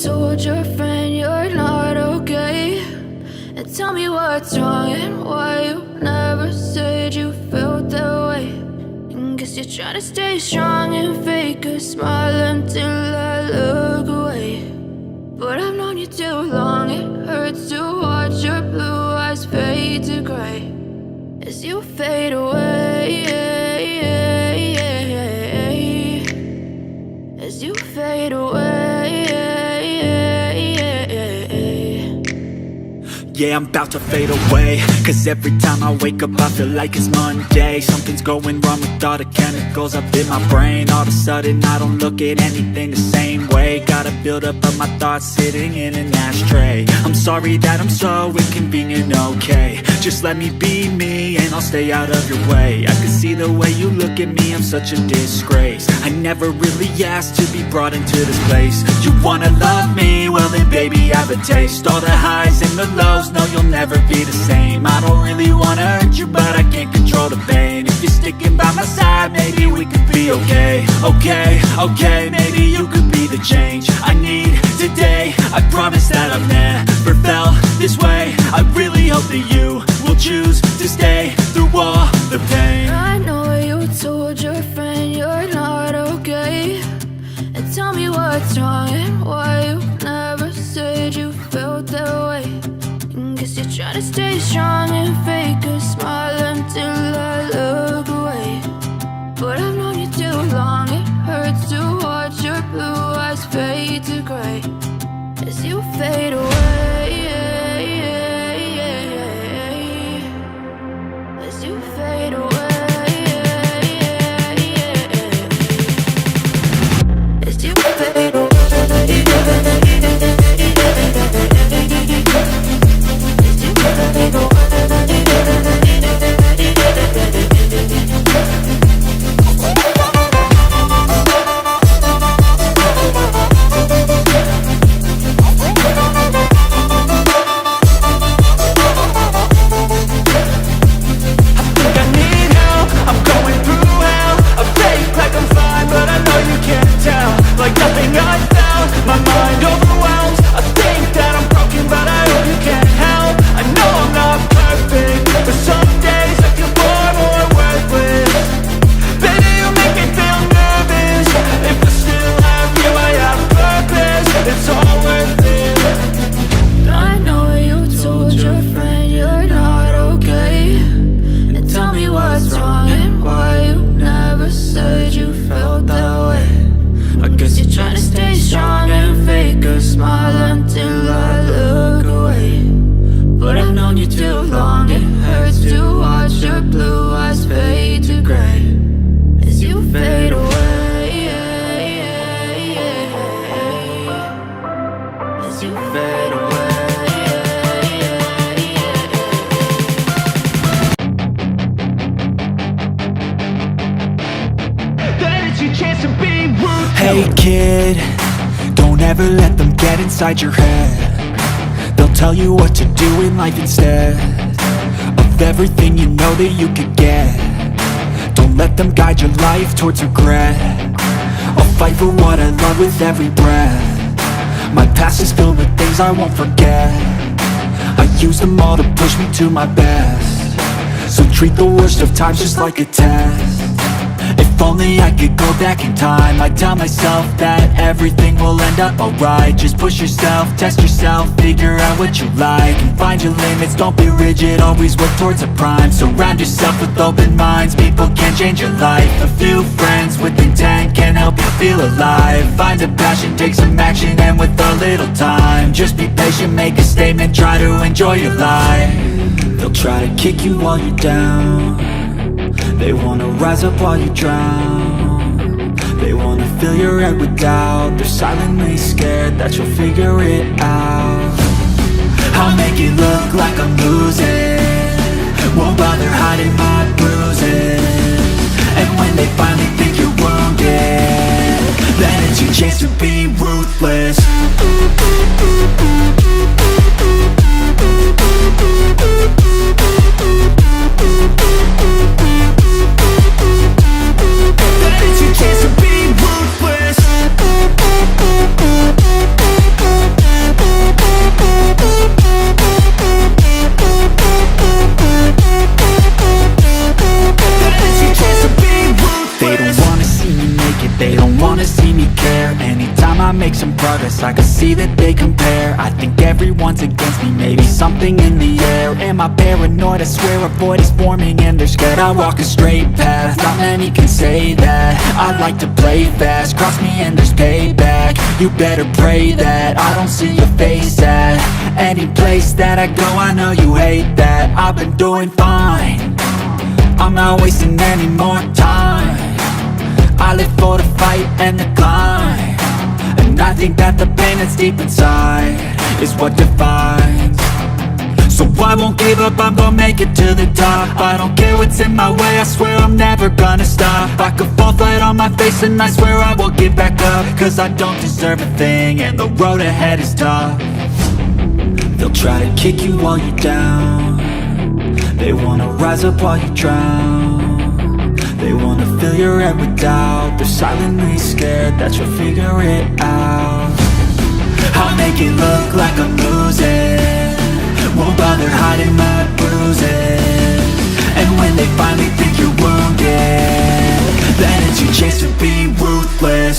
told your friend you're not okay? And tell me what's wrong and why you never said you felt that way. And guess you're trying to stay strong and fake a smile until I look away. But I've known you too long, it hurts to watch your blue eyes fade to gray as you fade away, as you fade away. Yeah, I'm about to fade away, cause every time I wake up I feel like it's Monday. Something's going wrong with all the chemicals up in my brain. All of a sudden I don't look at anything the same way. Gotta build up of my thoughts sitting in an ashtray. I'm sorry that I'm so inconvenient, okay? Just let me be me and I'll stay out of your way. I can see the way you look at me, I'm such a disgrace. I never really asked to be brought into this place. You wanna love me? Well then baby have a taste. All the highs and the lows, no, you'll never be the same. I don't really wanna hurt you, but I can't control the pain. If you're sticking by my side, maybe we could be okay. Okay, maybe you could be the change I need today. I promise that I've never felt this way. I really hope that you will choose to stay through all the pain. I know you told your friend you're not okay. And tell me what's wrong and why you never said you felt that way. Guess you're trying to stay strong and fake a smile until I look away. But I've known you too long, it hurts to watch your blue eyes fade to gray as you fade away, as you fade away, as you fade away. Hey kid, don't ever let them get inside your head. They'll tell you what to do in life instead of everything you know that you could get. Don't let them guide your life towards regret. I'll fight for what I love with every breath. My past is filled with things I won't forget. I use them all to push me to my best. So treat the worst of times just like a test. If only I could go back in time, I'd tell myself that everything will end up alright. Just push yourself, test yourself, figure out what you like, and find your limits, don't be rigid, always work towards a prime. Surround yourself with open minds, people can change your life. A few friends with intent can help you feel alive. Find a passion, take some action, and with a little time, just be patient, make a statement, try to enjoy your life. They'll try to kick you while you're down. They wanna rise up while you drown. They wanna fill your head with doubt. They're silently scared that you'll figure it out. I'll make it look like I'm losing, won't bother hiding my bruises. And when they finally think you're wounded, then it's your chance to be ruthless. Then it's your chance to be ruthless. I make some progress, I can see that they compare. I think everyone's against me, maybe something in the air. Am I paranoid? I swear a void is forming and they're scared. I walk a straight path, not many can say that. I like to play fast, cross me and there's payback. You better pray that I don't see your face at any place that I go. I know you hate that. I've been doing fine, I'm not wasting any more time. I live for the fight and the climb, and I think that the pain that's deep inside is what defines. So I won't give up, I'm gonna make it to the top. I don't care what's in my way, I swear I'm never gonna stop. I could fall flat on my face and I swear I will get back up, cause I don't deserve a thing and the road ahead is tough. They'll try to kick you while you're down, they wanna rise up while you drown. They wanna fill your head with doubt, they're silently scared that you'll figure it out. I'll make it look like I'm losing, won't bother hiding my bruises. And when they finally think you're wounded, then it's your chance to be ruthless.